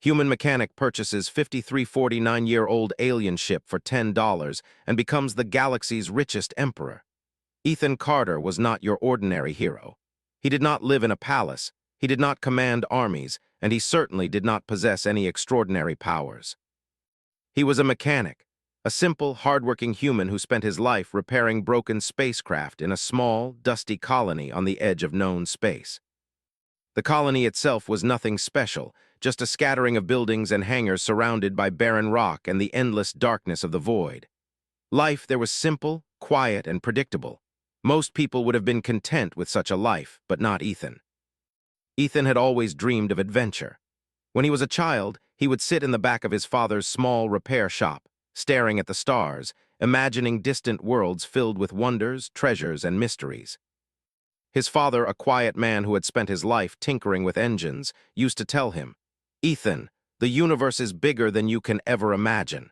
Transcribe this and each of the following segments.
Human mechanic purchases 5349-year-old alien ship for $10 and becomes the galaxy's richest emperor. Ethan Carter was not your ordinary hero. He did not live in a palace, he did not command armies, and he certainly did not possess any extraordinary powers. He was a mechanic, a simple, hardworking human who spent his life repairing broken spacecraft in a small, dusty colony on the edge of known space. The colony itself was nothing special, just a scattering of buildings and hangars surrounded by barren rock and the endless darkness of the void. Life there was simple, quiet, and predictable. Most people would have been content with such a life, but not Ethan. Ethan had always dreamed of adventure. When he was a child, he would sit in the back of his father's small repair shop, staring at the stars, imagining distant worlds filled with wonders, treasures, and mysteries. His father, a quiet man who had spent his life tinkering with engines, used to tell him, "Ethan, the universe is bigger than you can ever imagine.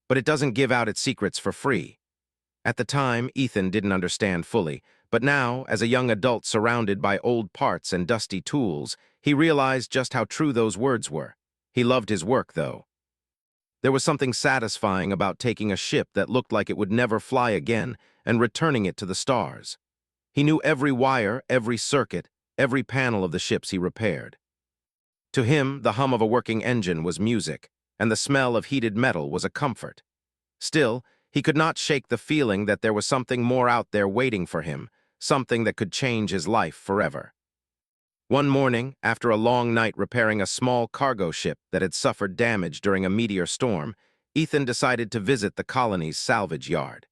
But it doesn't give out its secrets for free." At the time, Ethan didn't understand fully, but now, as a young adult surrounded by old parts and dusty tools, he realized just how true those words were. He loved his work, though. There was something satisfying about taking a ship that looked like it would never fly again and returning it to the stars. He knew every wire, every circuit, every panel of the ships he repaired. To him, the hum of a working engine was music, and the smell of heated metal was a comfort. Still, he could not shake the feeling that there was something more out there waiting for him, something that could change his life forever. One morning, after a long night repairing a small cargo ship that had suffered damage during a meteor storm, Ethan decided to visit the colony's salvage yard.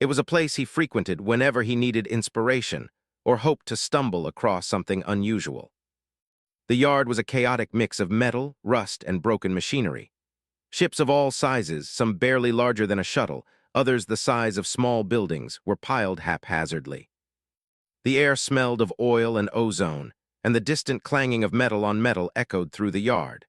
It was a place he frequented whenever he needed inspiration or hoped to stumble across something unusual. The yard was a chaotic mix of metal, rust, and broken machinery. Ships of all sizes, some barely larger than a shuttle, others the size of small buildings, were piled haphazardly. The air smelled of oil and ozone, and the distant clanging of metal on metal echoed through the yard.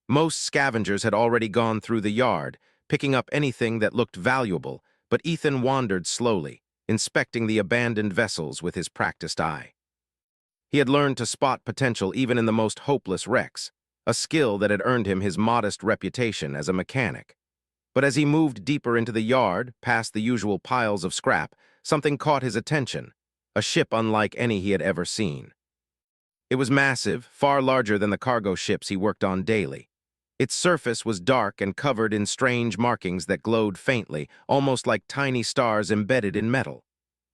Most scavengers had already gone through the yard, picking up anything that looked valuable, but Ethan wandered slowly, inspecting the abandoned vessels with his practiced eye. He had learned to spot potential even in the most hopeless wrecks, a skill that had earned him his modest reputation as a mechanic. But as he moved deeper into the yard, past the usual piles of scrap, something caught his attention, a ship unlike any he had ever seen. It was massive, far larger than the cargo ships he worked on daily. Its surface was dark and covered in strange markings that glowed faintly, almost like tiny stars embedded in metal.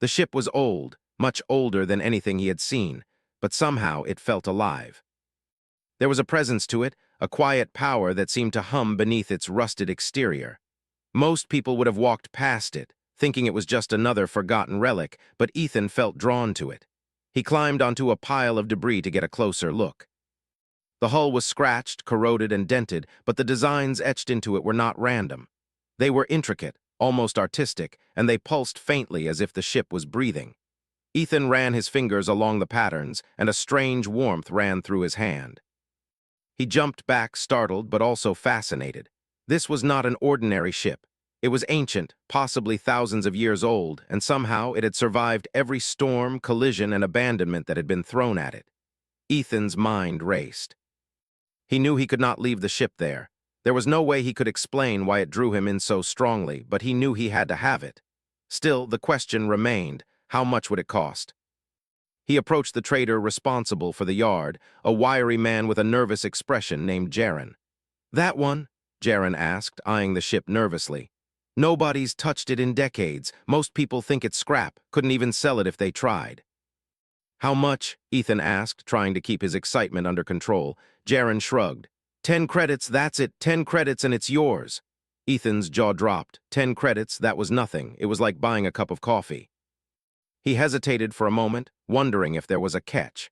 The ship was old, much older than anything he had seen, but somehow it felt alive. There was a presence to it, a quiet power that seemed to hum beneath its rusted exterior. Most people would have walked past it, thinking it was just another forgotten relic, but Ethan felt drawn to it. He climbed onto a pile of debris to get a closer look. The hull was scratched, corroded, and dented, but the designs etched into it were not random. They were intricate, almost artistic, and they pulsed faintly as if the ship was breathing. Ethan ran his fingers along the patterns, and a strange warmth ran through his hand. He jumped back, startled but also fascinated. This was not an ordinary ship. It was ancient, possibly thousands of years old, and somehow it had survived every storm, collision, and abandonment that had been thrown at it. Ethan's mind raced. He knew he could not leave the ship there. There was no way he could explain why it drew him in so strongly, but he knew he had to have it. Still, the question remained, how much would it cost? He approached the trader responsible for the yard, a wiry man with a nervous expression named Jaren. "That one?" Jaren asked, eyeing the ship nervously. "Nobody's touched it in decades. Most people think it's scrap, couldn't even sell it if they tried." "How much?" Ethan asked, trying to keep his excitement under control. Jaren shrugged. 10 credits, that's it. 10 credits and it's yours." Ethan's jaw dropped. 10 credits, that was nothing. It was like buying a cup of coffee. He hesitated for a moment, wondering if there was a catch.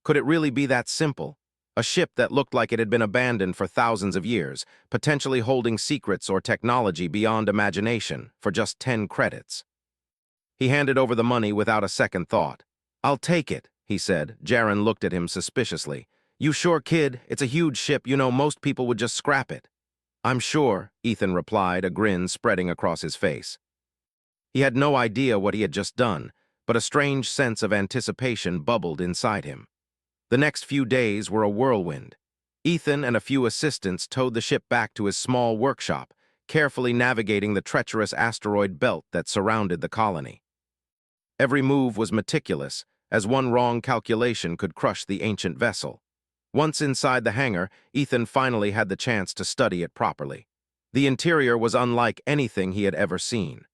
Could it really be that simple? A ship that looked like it had been abandoned for thousands of years, potentially holding secrets or technology beyond imagination, for just 10 credits. He handed over the money without a second thought. "I'll take it," he said. Jaren looked at him suspiciously. "You sure, kid? It's a huge ship, you know most people would just scrap it." "I'm sure," Ethan replied, a grin spreading across his face. He had no idea what he had just done, but a strange sense of anticipation bubbled inside him. The next few days were a whirlwind. Ethan and a few assistants towed the ship back to his small workshop, carefully navigating the treacherous asteroid belt that surrounded the colony. Every move was meticulous, as one wrong calculation could crush the ancient vessel. Once inside the hangar, Ethan finally had the chance to study it properly. The interior was unlike anything he had ever seen.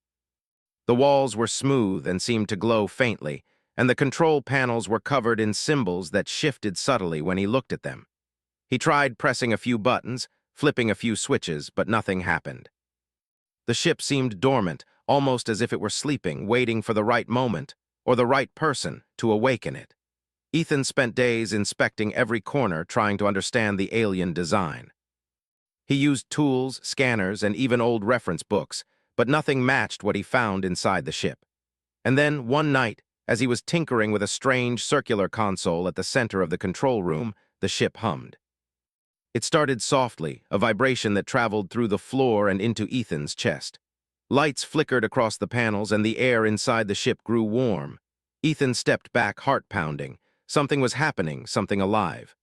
The walls were smooth and seemed to glow faintly, and the control panels were covered in symbols that shifted subtly when he looked at them. He tried pressing a few buttons, flipping a few switches, but nothing happened. The ship seemed dormant, almost as if it were sleeping, waiting for the right moment, or the right person, to awaken it. Ethan spent days inspecting every corner, trying to understand the alien design. He used tools, scanners, and even old reference books, but nothing matched what he found inside the ship. And then, one night, as he was tinkering with a strange circular console at the center of the control room, the ship hummed. It started softly, a vibration that traveled through the floor and into Ethan's chest. Lights flickered across the panels and the air inside the ship grew warm. Ethan stepped back, heart pounding. Something was happening, something alive.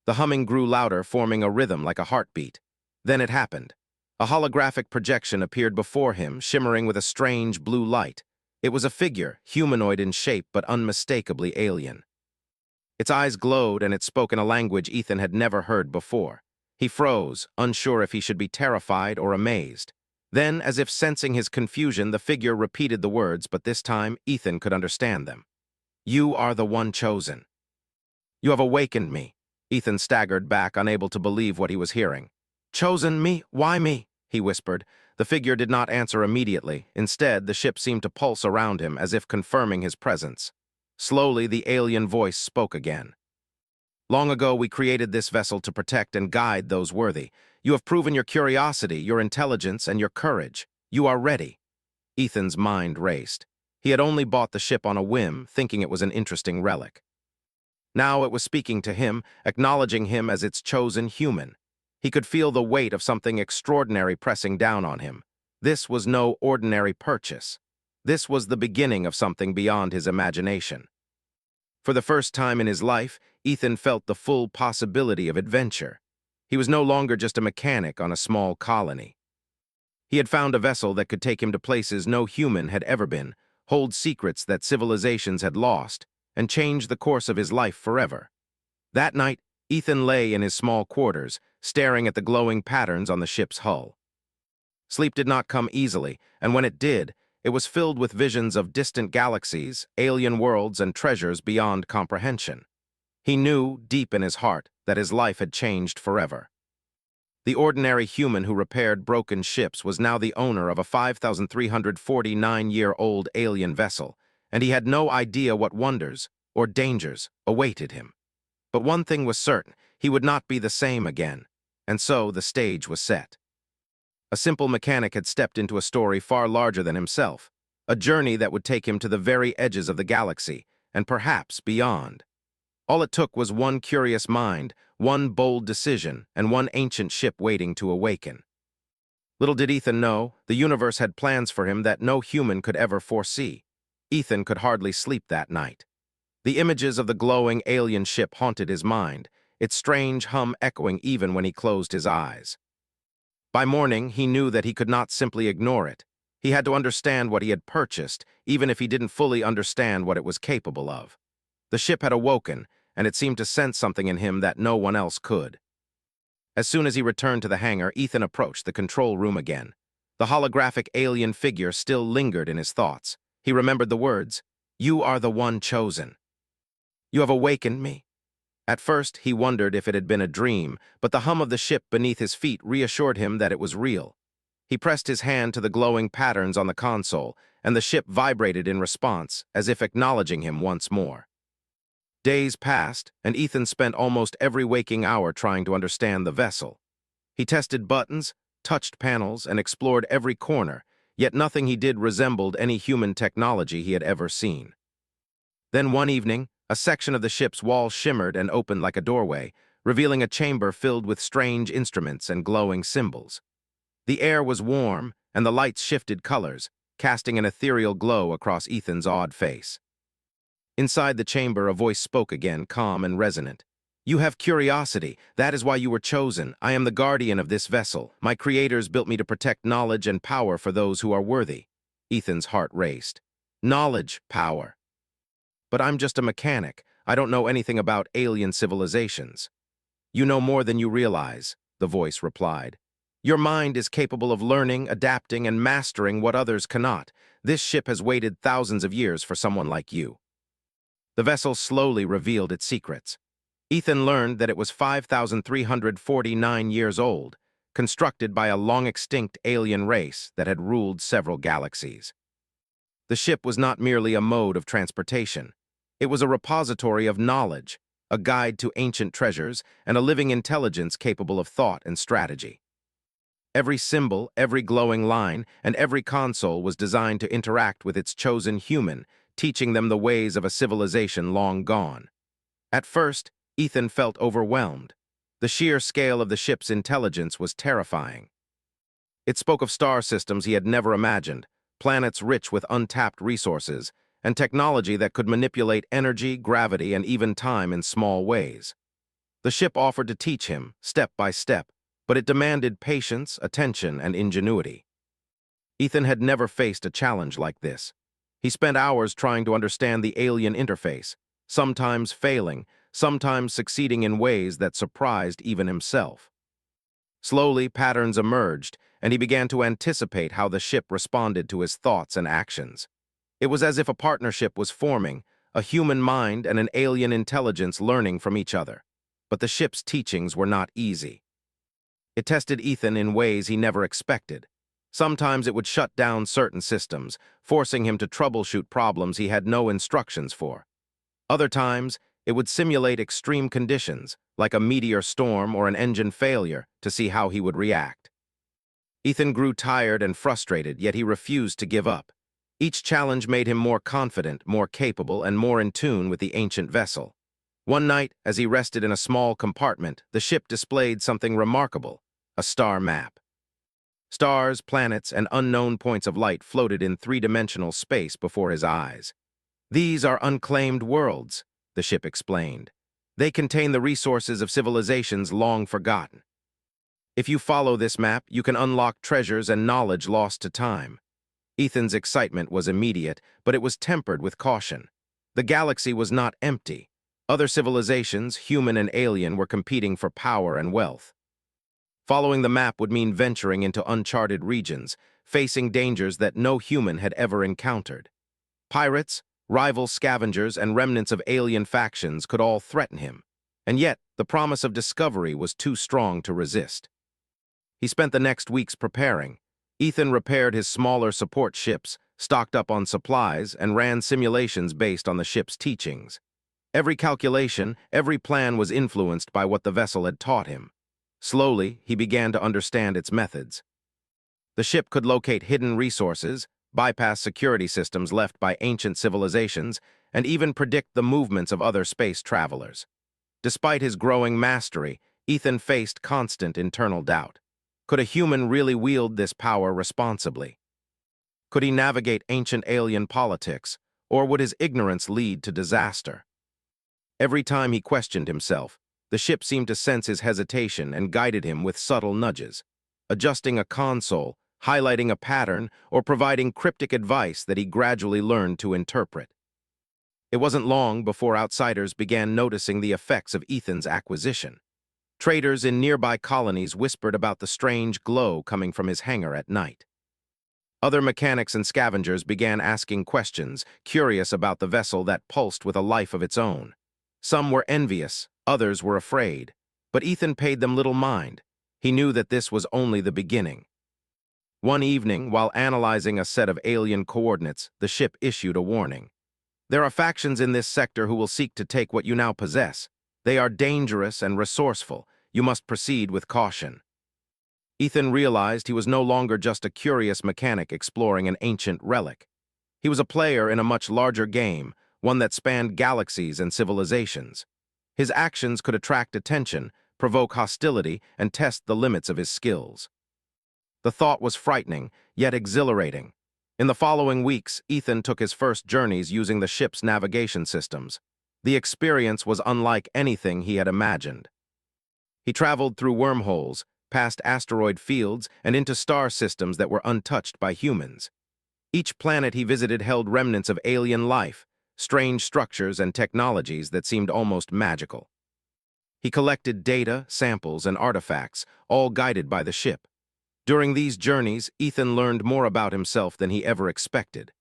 The humming grew louder, forming a rhythm like a heartbeat. Then it happened. A holographic projection appeared before him, shimmering with a strange blue light. It was a figure, humanoid in shape but unmistakably alien. Its eyes glowed and it spoke in a language Ethan had never heard before. He froze, unsure if he should be terrified or amazed. Then, as if sensing his confusion, the figure repeated the words, but this time Ethan could understand them. "You are the one chosen. You have awakened me." Ethan staggered back, unable to believe what he was hearing. "Chosen me? Why me?" he whispered. The figure did not answer immediately. Instead, the ship seemed to pulse around him, as if confirming his presence. Slowly, the alien voice spoke again. "Long ago, we created this vessel to protect and guide those worthy. You have proven your curiosity, your intelligence, and your courage. You are ready." Ethan's mind raced. He had only bought the ship on a whim, thinking it was an interesting relic. Now it was speaking to him, acknowledging him as its chosen human. He could feel the weight of something extraordinary pressing down on him. This was no ordinary purchase. This was the beginning of something beyond his imagination. For the first time in his life, Ethan felt the full possibility of adventure. He was no longer just a mechanic on a small colony. He had found a vessel that could take him to places no human had ever been, hold secrets that civilizations had lost, and change the course of his life forever. That night, Ethan lay in his small quarters, staring at the glowing patterns on the ship's hull. Sleep did not come easily, and when it did, it was filled with visions of distant galaxies, alien worlds, and treasures beyond comprehension. He knew, deep in his heart, that his life had changed forever. The ordinary human who repaired broken ships was now the owner of a 5,349-year-old alien vessel, and he had no idea what wonders or dangers awaited him. But one thing was certain, he would not be the same again, and so the stage was set. A simple mechanic had stepped into a story far larger than himself, a journey that would take him to the very edges of the galaxy, and perhaps beyond. All it took was one curious mind, one bold decision, and one ancient ship waiting to awaken. Little did Ethan know, the universe had plans for him that no human could ever foresee. Ethan could hardly sleep that night. The images of the glowing alien ship haunted his mind, its strange hum echoing even when he closed his eyes. By morning, he knew that he could not simply ignore it. He had to understand what he had purchased, even if he didn't fully understand what it was capable of. The ship had awoken, and it seemed to sense something in him that no one else could. As soon as he returned to the hangar, Ethan approached the control room again. The holographic alien figure still lingered in his thoughts. He remembered the words, "You are the one chosen. You have awakened me." At first, he wondered if it had been a dream, but the hum of the ship beneath his feet reassured him that it was real. He pressed his hand to the glowing patterns on the console, and the ship vibrated in response, as if acknowledging him once more. Days passed, and Ethan spent almost every waking hour trying to understand the vessel. He tested buttons, touched panels, and explored every corner, yet nothing he did resembled any human technology he had ever seen. Then one evening, a section of the ship's wall shimmered and opened like a doorway, revealing a chamber filled with strange instruments and glowing symbols. The air was warm, and the lights shifted colors, casting an ethereal glow across Ethan's awed face. Inside the chamber, a voice spoke again, calm and resonant. You have curiosity. That is why you were chosen. I am the guardian of this vessel. My creators built me to protect knowledge and power for those who are worthy. Ethan's heart raced. Knowledge, power. But I'm just a mechanic. I don't know anything about alien civilizations. You know more than you realize, the voice replied. Your mind is capable of learning, adapting, and mastering what others cannot. This ship has waited thousands of years for someone like you. The vessel slowly revealed its secrets. Ethan learned that it was 5,349 years old, constructed by a long-extinct alien race that had ruled several galaxies. The ship was not merely a mode of transportation. It was a repository of knowledge, a guide to ancient treasures, and a living intelligence capable of thought and strategy. Every symbol, every glowing line, and every console was designed to interact with its chosen human, teaching them the ways of a civilization long gone. At first, Ethan felt overwhelmed. The sheer scale of the ship's intelligence was terrifying. It spoke of star systems he had never imagined, planets rich with untapped resources, and technology that could manipulate energy, gravity, and even time in small ways. The ship offered to teach him, step by step, but it demanded patience, attention, and ingenuity. Ethan had never faced a challenge like this. He spent hours trying to understand the alien interface, sometimes failing, sometimes succeeding in ways that surprised even himself. Slowly, patterns emerged, and he began to anticipate how the ship responded to his thoughts and actions. It was as if a partnership was forming, a human mind and an alien intelligence learning from each other. But the ship's teachings were not easy. It tested Ethan in ways he never expected. Sometimes it would shut down certain systems, forcing him to troubleshoot problems he had no instructions for. Other times, it would simulate extreme conditions, like a meteor storm or an engine failure, to see how he would react. Ethan grew tired and frustrated, yet he refused to give up. Each challenge made him more confident, more capable, and more in tune with the ancient vessel. One night, as he rested in a small compartment, the ship displayed something remarkable, a star map. Stars, planets, and unknown points of light floated in three-dimensional space before his eyes. These are unclaimed worlds, the ship explained. They contain the resources of civilizations long forgotten. If you follow this map, you can unlock treasures and knowledge lost to time. Ethan's excitement was immediate, but it was tempered with caution. The galaxy was not empty. Other civilizations, human and alien, were competing for power and wealth. Following the map would mean venturing into uncharted regions, facing dangers that no human had ever encountered. Pirates, rival scavengers, and remnants of alien factions could all threaten him, and yet the promise of discovery was too strong to resist. He spent the next weeks preparing. Ethan repaired his smaller support ships, stocked up on supplies, and ran simulations based on the ship's teachings. Every calculation, every plan was influenced by what the vessel had taught him. Slowly, he began to understand its methods. The ship could locate hidden resources, bypass security systems left by ancient civilizations, and even predict the movements of other space travelers. Despite his growing mastery, Ethan faced constant internal doubt. Could a human really wield this power responsibly? Could he navigate ancient alien politics, or would his ignorance lead to disaster? Every time he questioned himself, the ship seemed to sense his hesitation and guided him with subtle nudges, adjusting a console, highlighting a pattern, or providing cryptic advice that he gradually learned to interpret. It wasn't long before outsiders began noticing the effects of Ethan's acquisition. Traders in nearby colonies whispered about the strange glow coming from his hangar at night. Other mechanics and scavengers began asking questions, curious about the vessel that pulsed with a life of its own. Some were envious, others were afraid, but Ethan paid them little mind. He knew that this was only the beginning. One evening, while analyzing a set of alien coordinates, the ship issued a warning. There are factions in this sector who will seek to take what you now possess. They are dangerous and resourceful. You must proceed with caution. Ethan realized he was no longer just a curious mechanic exploring an ancient relic. He was a player in a much larger game, one that spanned galaxies and civilizations. His actions could attract attention, provoke hostility, and test the limits of his skills. The thought was frightening, yet exhilarating. In the following weeks, Ethan took his first journeys using the ship's navigation systems. The experience was unlike anything he had imagined. He traveled through wormholes, past asteroid fields, and into star systems that were untouched by humans. Each planet he visited held remnants of alien life, strange structures and technologies that seemed almost magical. He collected data, samples, and artifacts, all guided by the ship. During these journeys, Ethan learned more about himself than he ever expected.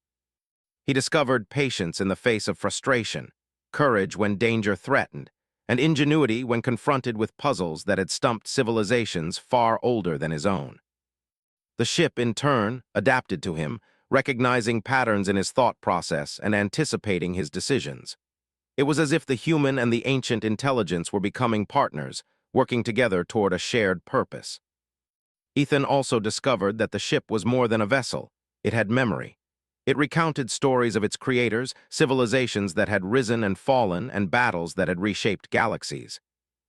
He discovered patience in the face of frustration, courage when danger threatened, and ingenuity when confronted with puzzles that had stumped civilizations far older than his own. The ship, in turn, adapted to him, recognizing patterns in his thought process and anticipating his decisions. It was as if the human and the ancient intelligence were becoming partners, working together toward a shared purpose. Ethan also discovered that the ship was more than a vessel. It had memory. It recounted stories of its creators, civilizations that had risen and fallen, and battles that had reshaped galaxies.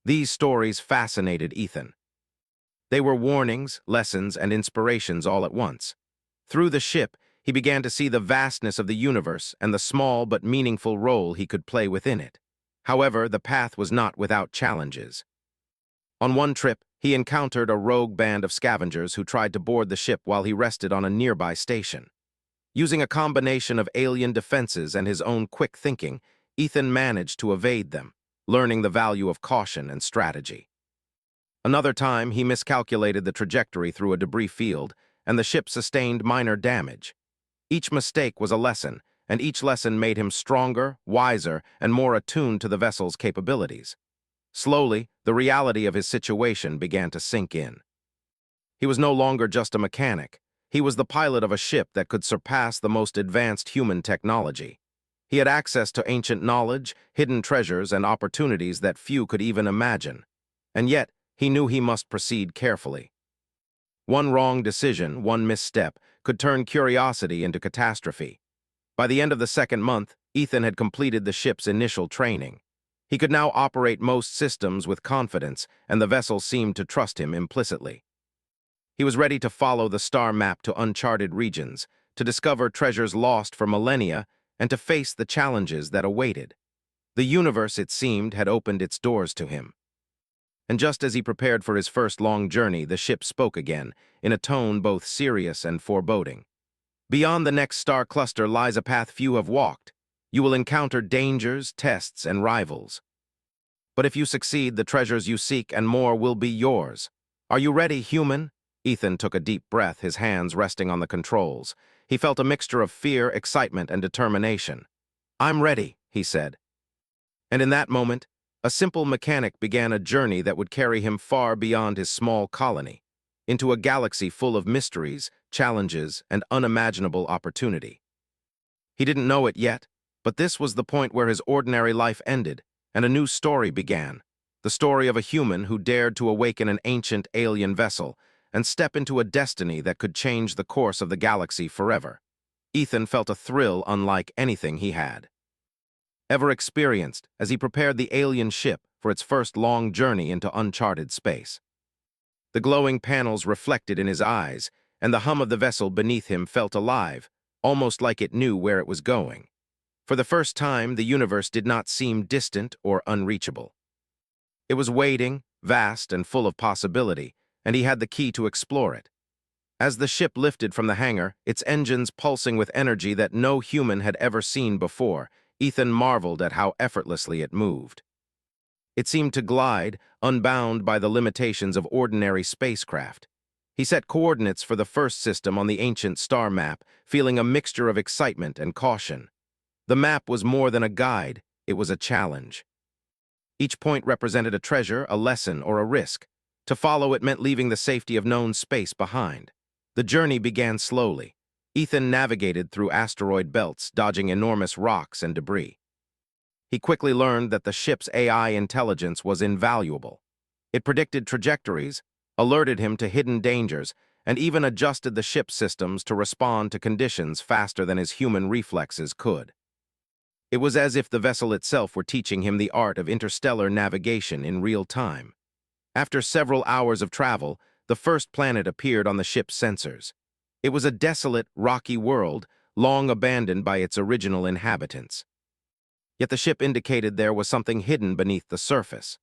These stories fascinated Ethan. They were warnings, lessons, and inspirations all at once. Through the ship, he began to see the vastness of the universe and the small but meaningful role he could play within it. However, the path was not without challenges. On one trip, he encountered a rogue band of scavengers who tried to board the ship while he rested on a nearby station. Using a combination of alien defenses and his own quick thinking, Ethan managed to evade them, learning the value of caution and strategy. Another time, he miscalculated the trajectory through a debris field, and the ship sustained minor damage. Each mistake was a lesson, and each lesson made him stronger, wiser, and more attuned to the vessel's capabilities. Slowly, the reality of his situation began to sink in. He was no longer just a mechanic. He was the pilot of a ship that could surpass the most advanced human technology. He had access to ancient knowledge, hidden treasures, and opportunities that few could even imagine. And yet, he knew he must proceed carefully. One wrong decision, one misstep, could turn curiosity into catastrophe. By the end of the second month, Ethan had completed the ship's initial training. He could now operate most systems with confidence, and the vessel seemed to trust him implicitly. He was ready to follow the star map to uncharted regions, to discover treasures lost for millennia, and to face the challenges that awaited. The universe, it seemed, had opened its doors to him. And just as he prepared for his first long journey, the ship spoke again, in a tone both serious and foreboding. Beyond the next star cluster lies a path few have walked. You will encounter dangers, tests, and rivals. But if you succeed, the treasures you seek and more will be yours. Are you ready, human? Ethan took a deep breath, his hands resting on the controls. He felt a mixture of fear, excitement, and determination. "I'm ready," he said. And in that moment, a simple mechanic began a journey that would carry him far beyond his small colony, into a galaxy full of mysteries, challenges, and unimaginable opportunity. He didn't know it yet, but this was the point where his ordinary life ended, and a new story began. The story of a human who dared to awaken an ancient alien vessel and step into a destiny that could change the course of the galaxy forever. Ethan felt a thrill unlike anything he had ever experienced as he prepared the alien ship for its first long journey into uncharted space. The glowing panels reflected in his eyes, and the hum of the vessel beneath him felt alive, almost like it knew where it was going. For the first time, the universe did not seem distant or unreachable. It was waiting, vast, and full of possibility, and he had the key to explore it. As the ship lifted from the hangar, its engines pulsing with energy that no human had ever seen before, Ethan marveled at how effortlessly it moved. It seemed to glide, unbound by the limitations of ordinary spacecraft. He set coordinates for the first system on the ancient star map, feeling a mixture of excitement and caution. The map was more than a guide, it was a challenge. Each point represented a treasure, a lesson, or a risk. To follow it meant leaving the safety of known space behind. The journey began slowly. Ethan navigated through asteroid belts, dodging enormous rocks and debris. He quickly learned that the ship's AI intelligence was invaluable. It predicted trajectories, alerted him to hidden dangers, and even adjusted the ship's systems to respond to conditions faster than his human reflexes could. It was as if the vessel itself were teaching him the art of interstellar navigation in real time. After several hours of travel, the first planet appeared on the ship's sensors. It was a desolate, rocky world, long abandoned by its original inhabitants. Yet the ship indicated there was something hidden beneath the surface.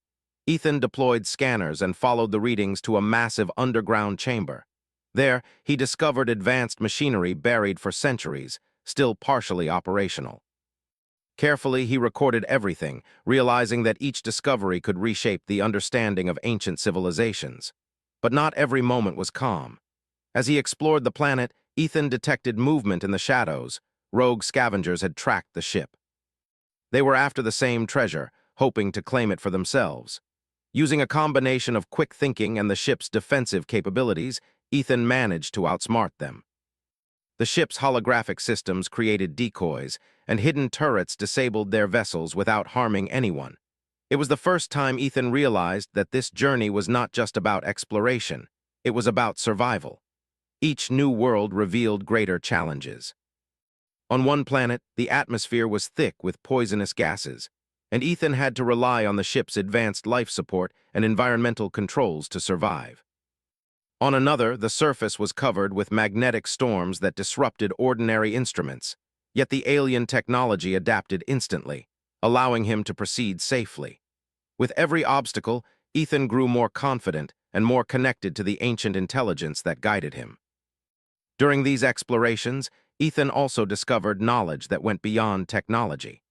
Ethan deployed scanners and followed the readings to a massive underground chamber. There, he discovered advanced machinery buried for centuries, still partially operational. Carefully, he recorded everything, realizing that each discovery could reshape the understanding of ancient civilizations. But not every moment was calm. As he explored the planet, Ethan detected movement in the shadows. Rogue scavengers had tracked the ship. They were after the same treasure, hoping to claim it for themselves. Using a combination of quick thinking and the ship's defensive capabilities, Ethan managed to outsmart them. The ship's holographic systems created decoys, and hidden turrets disabled their vessels without harming anyone. It was the first time Ethan realized that this journey was not just about exploration, it was about survival. Each new world revealed greater challenges. On one planet, the atmosphere was thick with poisonous gases, and Ethan had to rely on the ship's advanced life support and environmental controls to survive. On another, the surface was covered with magnetic storms that disrupted ordinary instruments, yet the alien technology adapted instantly, allowing him to proceed safely. With every obstacle, Ethan grew more confident and more connected to the ancient intelligence that guided him. During these explorations, Ethan also discovered knowledge that went beyond technology.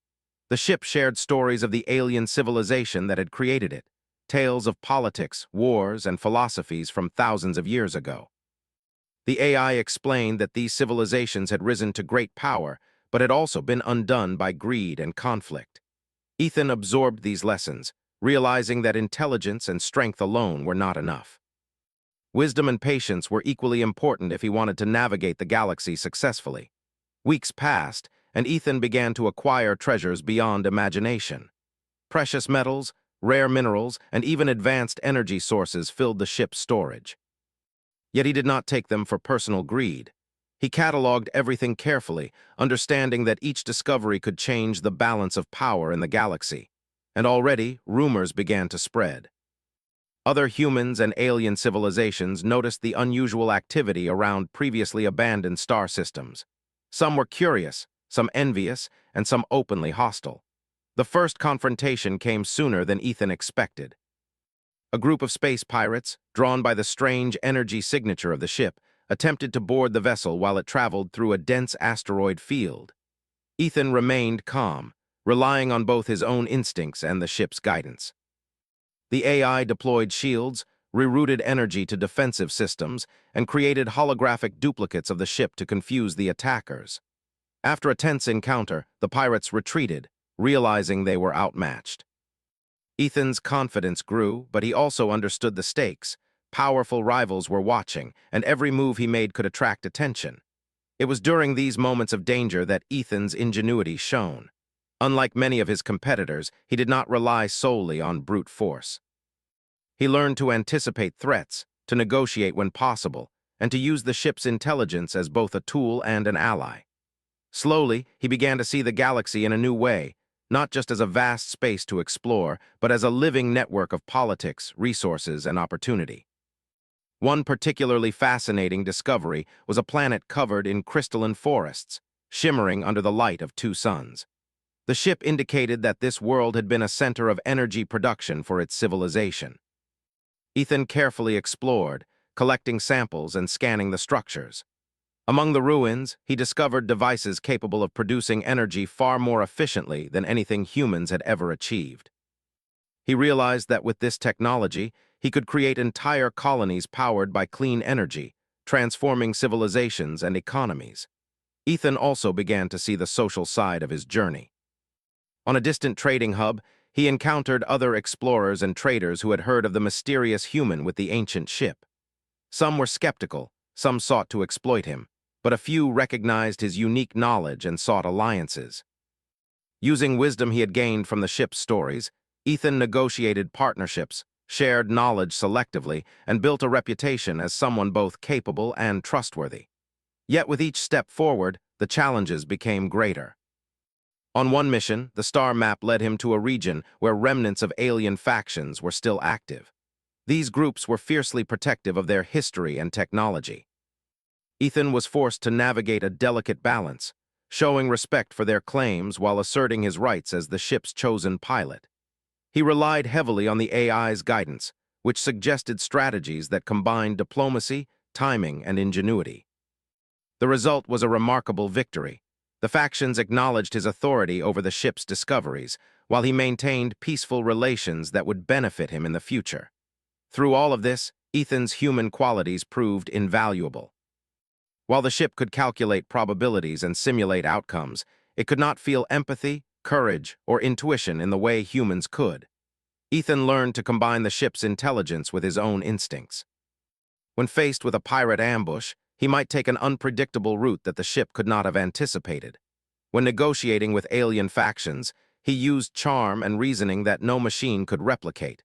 The ship shared stories of the alien civilization that had created it, tales of politics, wars, and philosophies from thousands of years ago. The AI explained that these civilizations had risen to great power, but had also been undone by greed and conflict. Ethan absorbed these lessons, realizing that intelligence and strength alone were not enough. Wisdom and patience were equally important if he wanted to navigate the galaxy successfully. Weeks passed, and Ethan began to acquire treasures beyond imagination. Precious metals, rare minerals, and even advanced energy sources filled the ship's storage. Yet he did not take them for personal greed. He cataloged everything carefully, understanding that each discovery could change the balance of power in the galaxy. And already, rumors began to spread. Other humans and alien civilizations noticed the unusual activity around previously abandoned star systems. Some were curious, some envious, and some openly hostile. The first confrontation came sooner than Ethan expected. A group of space pirates, drawn by the strange energy signature of the ship, attempted to board the vessel while it traveled through a dense asteroid field. Ethan remained calm, relying on both his own instincts and the ship's guidance. The AI deployed shields, rerouted energy to defensive systems, and created holographic duplicates of the ship to confuse the attackers. After a tense encounter, the pirates retreated, realizing they were outmatched. Ethan's confidence grew, but he also understood the stakes. Powerful rivals were watching, and every move he made could attract attention. It was during these moments of danger that Ethan's ingenuity shone. Unlike many of his competitors, he did not rely solely on brute force. He learned to anticipate threats, to negotiate when possible, and to use the ship's intelligence as both a tool and an ally. Slowly, he began to see the galaxy in a new way, not just as a vast space to explore, but as a living network of politics, resources, and opportunity. One particularly fascinating discovery was a planet covered in crystalline forests, shimmering under the light of two suns. The ship indicated that this world had been a center of energy production for its civilization. Ethan carefully explored, collecting samples and scanning the structures. Among the ruins, he discovered devices capable of producing energy far more efficiently than anything humans had ever achieved. He realized that with this technology, he could create entire colonies powered by clean energy, transforming civilizations and economies. Ethan also began to see the social side of his journey. On a distant trading hub, he encountered other explorers and traders who had heard of the mysterious human with the ancient ship. Some were skeptical, some sought to exploit him, but a few recognized his unique knowledge and sought alliances. Using wisdom he had gained from the ship's stories, Ethan negotiated partnerships, shared knowledge selectively, and built a reputation as someone both capable and trustworthy. Yet with each step forward, the challenges became greater. On one mission, the star map led him to a region where remnants of alien factions were still active. These groups were fiercely protective of their history and technology. Ethan was forced to navigate a delicate balance, showing respect for their claims while asserting his rights as the ship's chosen pilot. He relied heavily on the AI's guidance, which suggested strategies that combined diplomacy, timing, and ingenuity. The result was a remarkable victory. The factions acknowledged his authority over the ship's discoveries, while he maintained peaceful relations that would benefit him in the future. Through all of this, Ethan's human qualities proved invaluable. While the ship could calculate probabilities and simulate outcomes, it could not feel empathy, courage, or intuition in the way humans could. Ethan learned to combine the ship's intelligence with his own instincts. When faced with a pirate ambush, he might take an unpredictable route that the ship could not have anticipated. When negotiating with alien factions, he used charm and reasoning that no machine could replicate.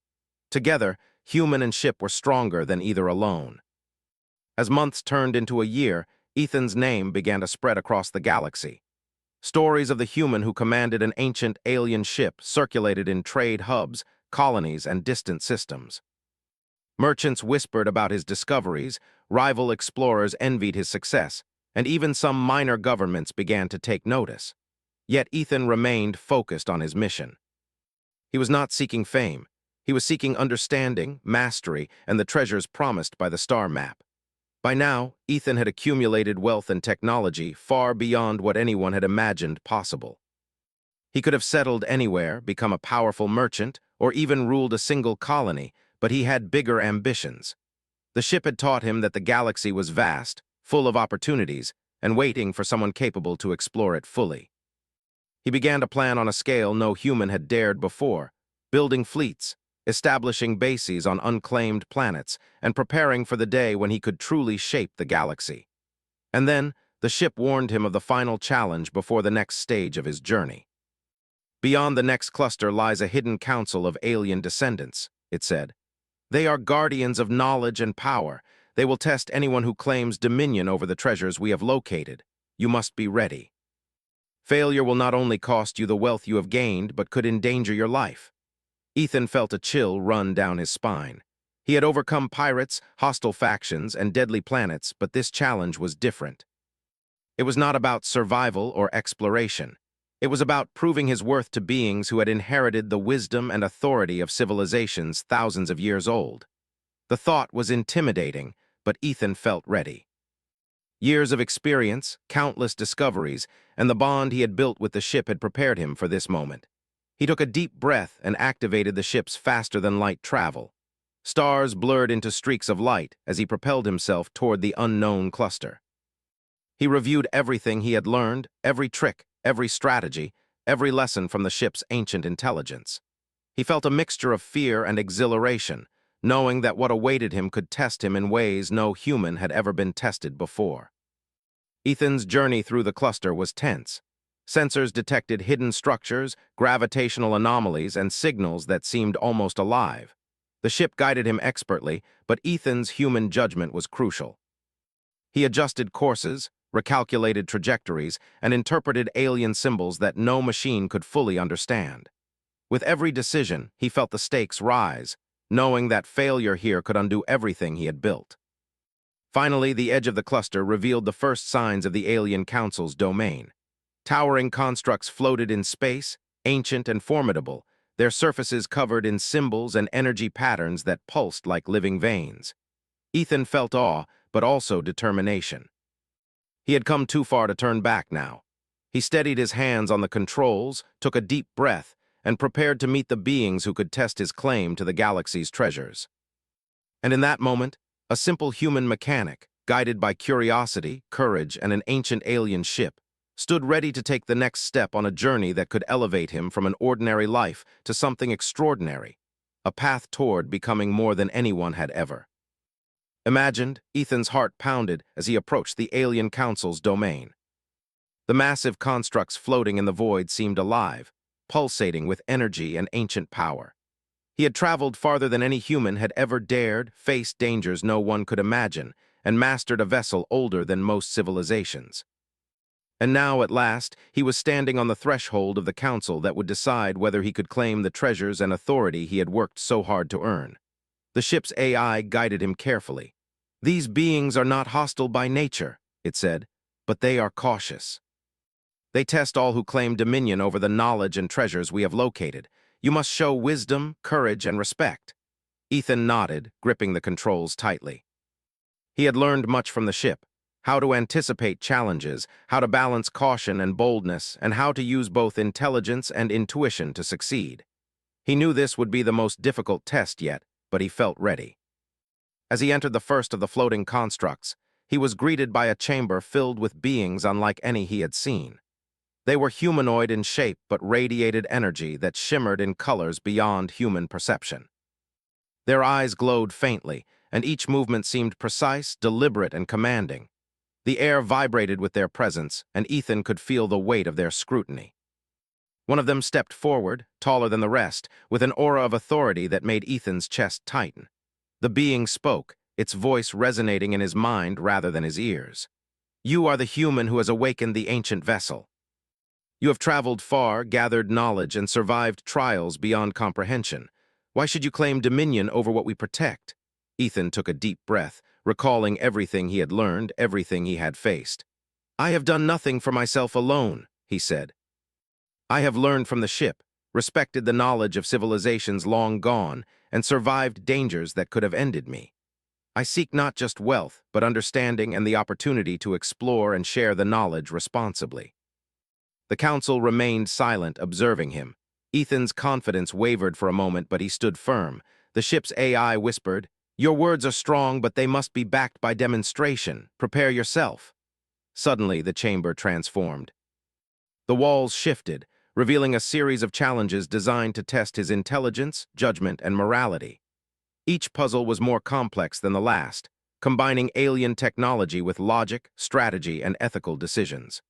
Together, human and ship were stronger than either alone. As months turned into a year, Ethan's name began to spread across the galaxy. Stories of the human who commanded an ancient alien ship circulated in trade hubs, colonies, and distant systems. Merchants whispered about his discoveries, rival explorers envied his success, and even some minor governments began to take notice. Yet Ethan remained focused on his mission. He was not seeking fame. He was seeking understanding, mastery, and the treasures promised by the star map. By now, Ethan had accumulated wealth and technology far beyond what anyone had imagined possible. He could have settled anywhere, become a powerful merchant, or even ruled a single colony, but he had bigger ambitions. The ship had taught him that the galaxy was vast, full of opportunities, and waiting for someone capable to explore it fully. He began to plan on a scale no human had dared before, building fleets, establishing bases on unclaimed planets, and preparing for the day when he could truly shape the galaxy. And then, the ship warned him of the final challenge before the next stage of his journey. Beyond the next cluster lies a hidden council of alien descendants, it said. They are guardians of knowledge and power. They will test anyone who claims dominion over the treasures we have located. You must be ready. Failure will not only cost you the wealth you have gained, but could endanger your life. Ethan felt a chill run down his spine. He had overcome pirates, hostile factions, and deadly planets, but this challenge was different. It was not about survival or exploration. It was about proving his worth to beings who had inherited the wisdom and authority of civilizations thousands of years old. The thought was intimidating, but Ethan felt ready. Years of experience, countless discoveries, and the bond he had built with the ship had prepared him for this moment. He took a deep breath and activated the ship's faster-than-light travel. Stars blurred into streaks of light as he propelled himself toward the unknown cluster. He reviewed everything he had learned, every trick, every strategy, every lesson from the ship's ancient intelligence. He felt a mixture of fear and exhilaration, knowing that what awaited him could test him in ways no human had ever been tested before. Ethan's journey through the cluster was tense. Sensors detected hidden structures, gravitational anomalies, and signals that seemed almost alive. The ship guided him expertly, but Ethan's human judgment was crucial. He adjusted courses, recalculated trajectories, and interpreted alien symbols that no machine could fully understand. With every decision, he felt the stakes rise, knowing that failure here could undo everything he had built. Finally, the edge of the cluster revealed the first signs of the alien council's domain. Towering constructs floated in space, ancient and formidable, their surfaces covered in symbols and energy patterns that pulsed like living veins. Ethan felt awe, but also determination. He had come too far to turn back now. He steadied his hands on the controls, took a deep breath, and prepared to meet the beings who could test his claim to the galaxy's treasures. And in that moment, a simple human mechanic, guided by curiosity, courage, and an ancient alien ship, stood ready to take the next step on a journey that could elevate him from an ordinary life to something extraordinary, a path toward becoming more than anyone had ever imagined. Ethan's heart pounded as he approached the alien council's domain. The massive constructs floating in the void seemed alive, pulsating with energy and ancient power. He had traveled farther than any human had ever dared, faced dangers no one could imagine, and mastered a vessel older than most civilizations. And now, at last, he was standing on the threshold of the council that would decide whether he could claim the treasures and authority he had worked so hard to earn. The ship's AI guided him carefully. These beings are not hostile by nature, it said, but they are cautious. They test all who claim dominion over the knowledge and treasures we have located. You must show wisdom, courage, and respect." Ethan nodded, gripping the controls tightly. He had learned much from the ship: how to anticipate challenges, how to balance caution and boldness, and how to use both intelligence and intuition to succeed. He knew this would be the most difficult test yet, but he felt ready. As he entered the first of the floating constructs, he was greeted by a chamber filled with beings unlike any he had seen. They were humanoid in shape but radiated energy that shimmered in colors beyond human perception. Their eyes glowed faintly, and each movement seemed precise, deliberate, and commanding. The air vibrated with their presence, and Ethan could feel the weight of their scrutiny. One of them stepped forward, taller than the rest, with an aura of authority that made Ethan's chest tighten. The being spoke, its voice resonating in his mind rather than his ears. "You are the human who has awakened the ancient vessel. You have traveled far, gathered knowledge, and survived trials beyond comprehension. Why should you claim dominion over what we protect?" Ethan took a deep breath, recalling everything he had learned, everything he had faced. "I have done nothing for myself alone," he said. "I have learned from the ship, respected the knowledge of civilizations long gone, and survived dangers that could have ended me. I seek not just wealth, but understanding and the opportunity to explore and share the knowledge responsibly." The council remained silent, observing him. Ethan's confidence wavered for a moment, but he stood firm. The ship's AI whispered, "Your words are strong, but they must be backed by demonstration. Prepare yourself." Suddenly, the chamber transformed. The walls shifted, revealing a series of challenges designed to test his intelligence, judgment, and morality. Each puzzle was more complex than the last, combining alien technology with logic, strategy, and ethical decisions.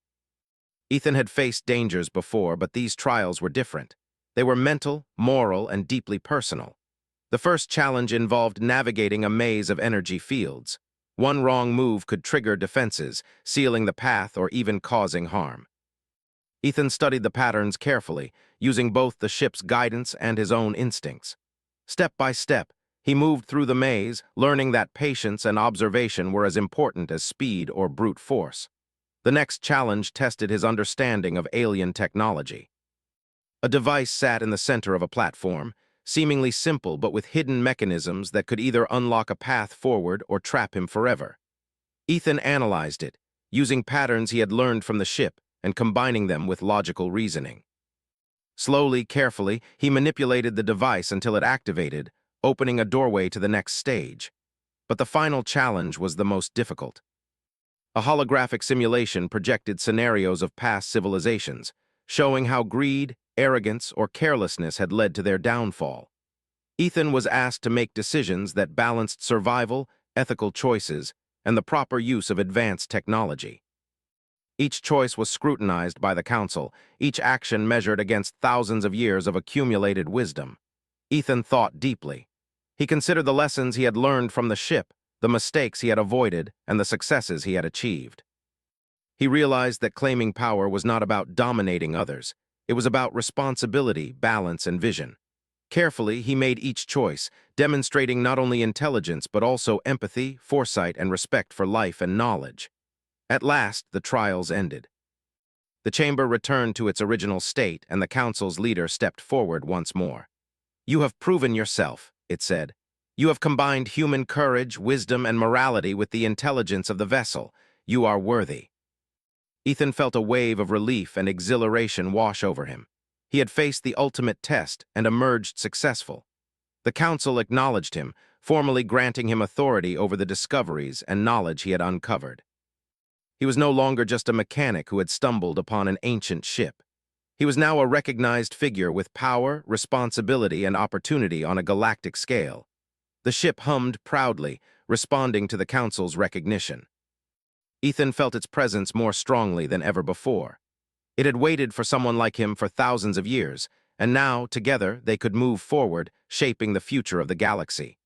Ethan had faced dangers before, but these trials were different. They were mental, moral, and deeply personal. The first challenge involved navigating a maze of energy fields. One wrong move could trigger defenses, sealing the path or even causing harm. Ethan studied the patterns carefully, using both the ship's guidance and his own instincts. Step by step, he moved through the maze, learning that patience and observation were as important as speed or brute force. The next challenge tested his understanding of alien technology. A device sat in the center of a platform, seemingly simple but with hidden mechanisms that could either unlock a path forward or trap him forever. Ethan analyzed it, using patterns he had learned from the ship and combining them with logical reasoning. Slowly, carefully, he manipulated the device until it activated, opening a doorway to the next stage. But the final challenge was the most difficult. A holographic simulation projected scenarios of past civilizations, showing how greed, arrogance, or carelessness had led to their downfall. Ethan was asked to make decisions that balanced survival, ethical choices, and the proper use of advanced technology. Each choice was scrutinized by the council, each action measured against thousands of years of accumulated wisdom. Ethan thought deeply. He considered the lessons he had learned from the ship, the mistakes he had avoided, and the successes he had achieved. He realized that claiming power was not about dominating others. It was about responsibility, balance, and vision. Carefully, he made each choice, demonstrating not only intelligence but also empathy, foresight, and respect for life and knowledge. At last, the trials ended. The chamber returned to its original state, and the council's leader stepped forward once more. "You have proven yourself," it said. "You have combined human courage, wisdom, and morality with the intelligence of the vessel. You are worthy." Ethan felt a wave of relief and exhilaration wash over him. He had faced the ultimate test and emerged successful. The council acknowledged him, formally granting him authority over the discoveries and knowledge he had uncovered. He was no longer just a mechanic who had stumbled upon an ancient ship. He was now a recognized figure with power, responsibility, and opportunity on a galactic scale. The ship hummed proudly, responding to the council's recognition. Ethan felt its presence more strongly than ever before. It had waited for someone like him for thousands of years, and now, together, they could move forward, shaping the future of the galaxy.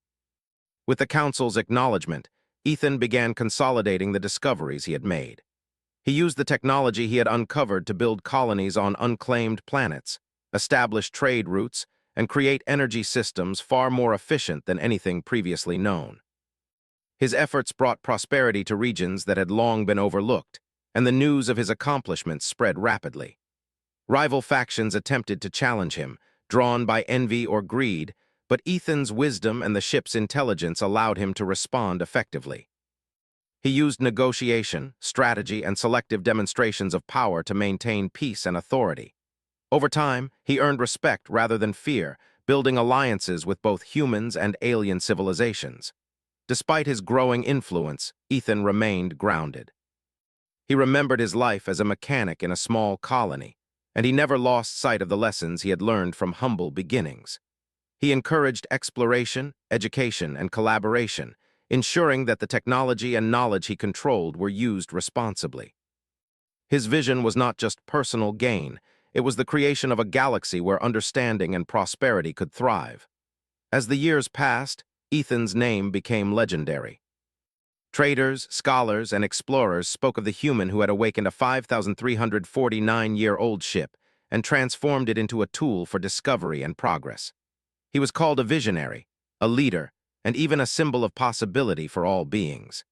With the council's acknowledgement, Ethan began consolidating the discoveries he had made. He used the technology he had uncovered to build colonies on unclaimed planets, establish trade routes, and create energy systems far more efficient than anything previously known. His efforts brought prosperity to regions that had long been overlooked, and the news of his accomplishments spread rapidly. Rival factions attempted to challenge him, drawn by envy or greed, but Ethan's wisdom and the ship's intelligence allowed him to respond effectively. He used negotiation, strategy, and selective demonstrations of power to maintain peace and authority. Over time, he earned respect rather than fear, building alliances with both humans and alien civilizations. Despite his growing influence, Ethan remained grounded. He remembered his life as a mechanic in a small colony, and he never lost sight of the lessons he had learned from humble beginnings. He encouraged exploration, education, and collaboration, ensuring that the technology and knowledge he controlled were used responsibly. His vision was not just personal gain, it was the creation of a galaxy where understanding and prosperity could thrive. As the years passed, Ethan's name became legendary. Traders, scholars, and explorers spoke of the human who had awakened a 5,349-year-old ship and transformed it into a tool for discovery and progress. He was called a visionary, a leader, and even a symbol of possibility for all beings.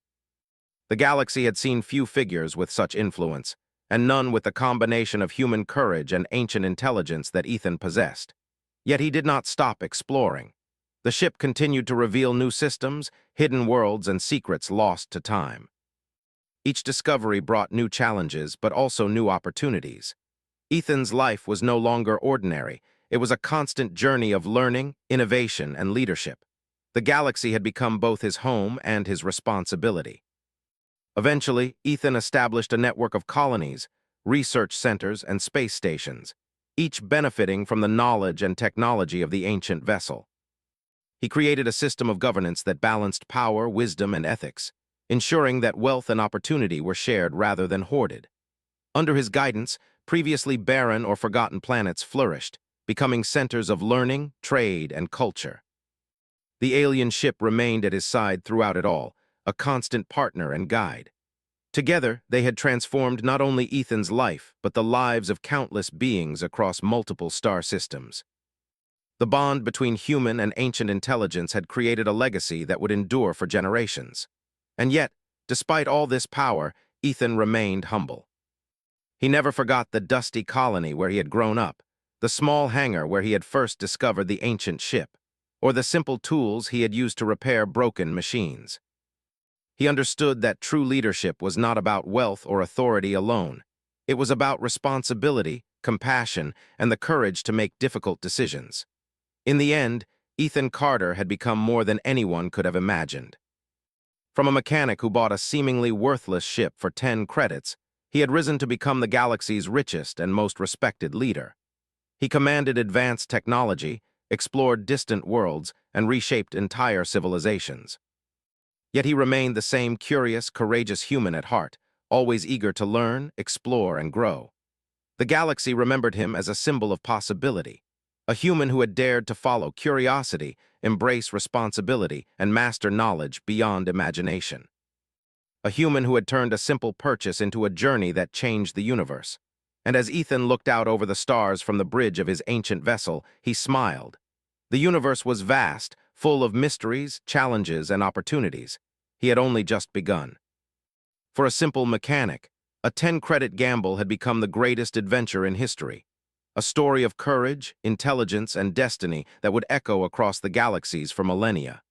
The galaxy had seen few figures with such influence, and none with the combination of human courage and ancient intelligence that Ethan possessed. Yet he did not stop exploring. The ship continued to reveal new systems, hidden worlds, and secrets lost to time. Each discovery brought new challenges, but also new opportunities. Ethan's life was no longer ordinary. It was a constant journey of learning, innovation, and leadership. The galaxy had become both his home and his responsibility. Eventually, Ethan established a network of colonies, research centers, and space stations, each benefiting from the knowledge and technology of the ancient vessel. He created a system of governance that balanced power, wisdom, and ethics, ensuring that wealth and opportunity were shared rather than hoarded. Under his guidance, previously barren or forgotten planets flourished, becoming centers of learning, trade, and culture. The alien ship remained at his side throughout it all, a constant partner and guide. Together, they had transformed not only Ethan's life, but the lives of countless beings across multiple star systems. The bond between human and ancient intelligence had created a legacy that would endure for generations. And yet, despite all this power, Ethan remained humble. He never forgot the dusty colony where he had grown up, the small hangar where he had first discovered the ancient ship, or the simple tools he had used to repair broken machines. He understood that true leadership was not about wealth or authority alone. It was about responsibility, compassion, and the courage to make difficult decisions. In the end, Ethan Carter had become more than anyone could have imagined. From a mechanic who bought a seemingly worthless ship for 10 credits, he had risen to become the galaxy's richest and most respected leader. He commanded advanced technology, explored distant worlds, and reshaped entire civilizations. Yet he remained the same curious, courageous human at heart, always eager to learn, explore, and grow. The galaxy remembered him as a symbol of possibility, a human who had dared to follow curiosity, embrace responsibility, and master knowledge beyond imagination. A human who had turned a simple purchase into a journey that changed the universe. And as Ethan looked out over the stars from the bridge of his ancient vessel, he smiled. The universe was vast, full of mysteries, challenges, and opportunities. He had only just begun. For a simple mechanic, a 10-credit gamble had become the greatest adventure in history. A story of courage, intelligence, and destiny that would echo across the galaxies for millennia.